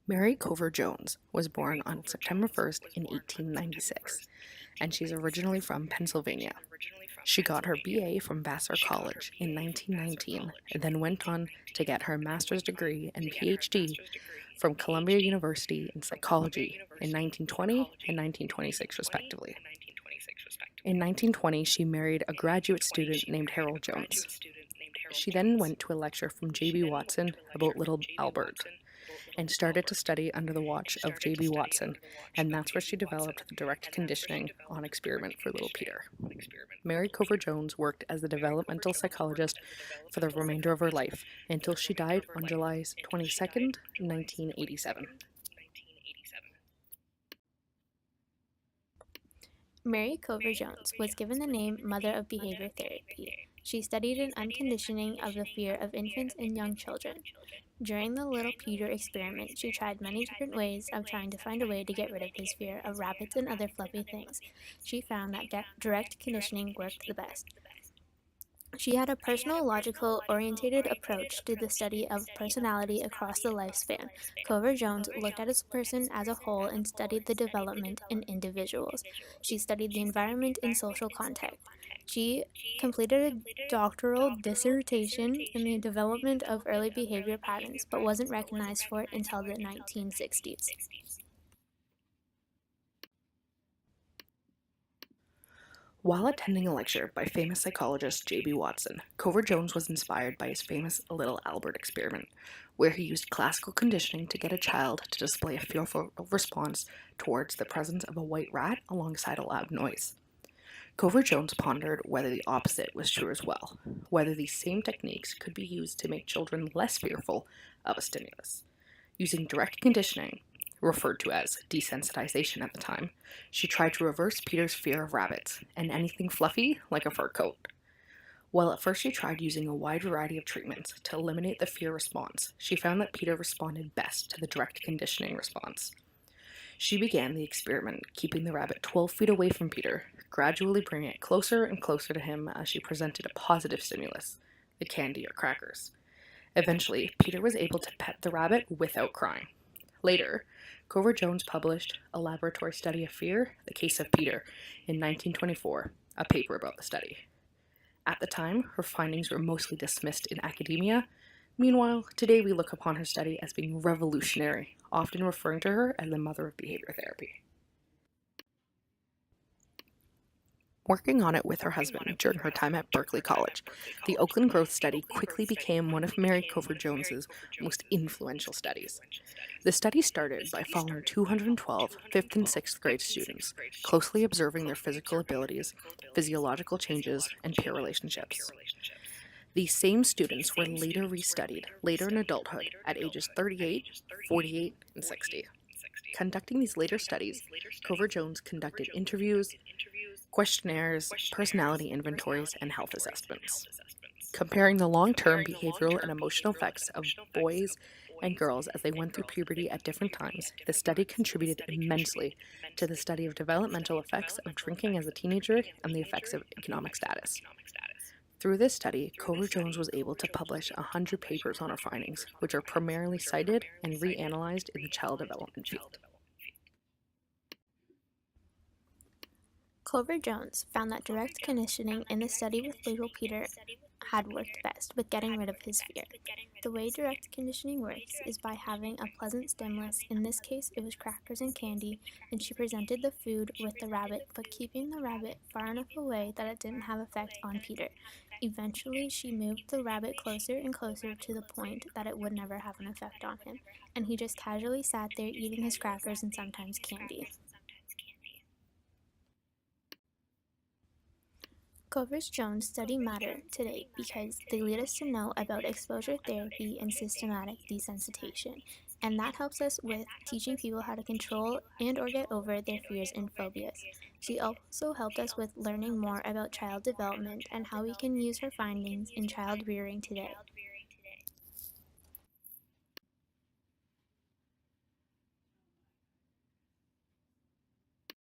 Mary Cover Jones was born on September 1st in 1896, and she's originally from Pennsylvania. She got her BA from Vassar College in 1919 and then went on to get her master's degree and PhD from Columbia University in psychology in 1920 and 1926, respectively. In 1920, she married a graduate student named Harold Jones. She then went to a lecture from J.B. Watson about little Albert and started to study under the watch of J.B. Watson, and that's where she developed the direct conditioning on experiment for little Peter. Mary Cover Jones worked as a developmental psychologist for the remainder of her life until she died on July 22nd, 1987. Mary Cover Jones was given the name Mother of Behavior Therapy. She studied an unconditioning of the fear of infants and young children. During the Little Peter experiment, she tried many different ways of trying to find a way to get rid of his fear of rabbits and other fluffy things. She found that direct conditioning worked the best. She had a personal, logical, orientated approach to the study of personality across the lifespan. Cover Jones looked at a person as a whole and studied the development in individuals. She studied the environment and social context. She completed a doctoral dissertation in the development of early behavior patterns, but wasn't recognized for it until the 1960s. While attending a lecture by famous psychologist J.B. Watson, Cover Jones was inspired by his famous Little Albert experiment, where he used classical conditioning to get a child to display a fearful response towards the presence of a white rat alongside a loud noise. Cover Jones pondered whether the opposite was true as well, whether these same techniques could be used to make children less fearful of a stimulus. Using direct conditioning, referred to as desensitization at the time, she tried to reverse Peter's fear of rabbits and anything fluffy like a fur coat. While at first she tried using a wide variety of treatments to eliminate the fear response, she found that Peter responded best to the direct conditioning response. She began the experiment, keeping the rabbit 12 feet away from Peter, gradually bringing it closer and closer to him as she presented a positive stimulus, the candy or crackers. Eventually, Peter was able to pet the rabbit without crying. Later, Cover Jones published a laboratory study of fear, The Case of Peter, in 1924, a paper about the study. At the time, her findings were mostly dismissed in academia. Meanwhile, today we look upon her study as being revolutionary, often referring to her as the mother of behavior therapy. Working on it with her husband during her time at Berkeley College, the Oakland Growth Study quickly became one of Mary Cover Jones's most influential studies. The study started by following 212 5th and 6th grade students, closely observing their physical abilities, physiological changes, and peer relationships. These same students were later restudied later in adulthood at ages 38, 48, and 60. Conducting these later studies, Cover Jones conducted interviews, questionnaires, personality inventories, and health assessments. Comparing the long-term behavioral and emotional effects of boys and girls as they went through puberty at different times, the study contributed immensely to the study of developmental effects of drinking as a teenager and the effects of economic status. Through this study, Cover Jones was able to publish 100 papers on her findings, which are primarily cited and reanalyzed in the child development field. Cover Jones found that direct conditioning in the study with little Peter had worked best with getting rid of his fear. The way direct conditioning works is by having a pleasant stimulus. In this case, it was crackers and candy, and she presented the food with the rabbit, but keeping the rabbit far enough away that it didn't have effect on Peter. Eventually, she moved the rabbit closer and closer to the point that it would never have an effect on him, and he just casually sat there eating his crackers and sometimes candy. Cover Jones' study matter today because they lead us to know about exposure therapy and systematic desensitization, and that helps us with teaching people how to control and or get over their fears and phobias. She also helped us with learning more about child development and how we can use her findings in child rearing today.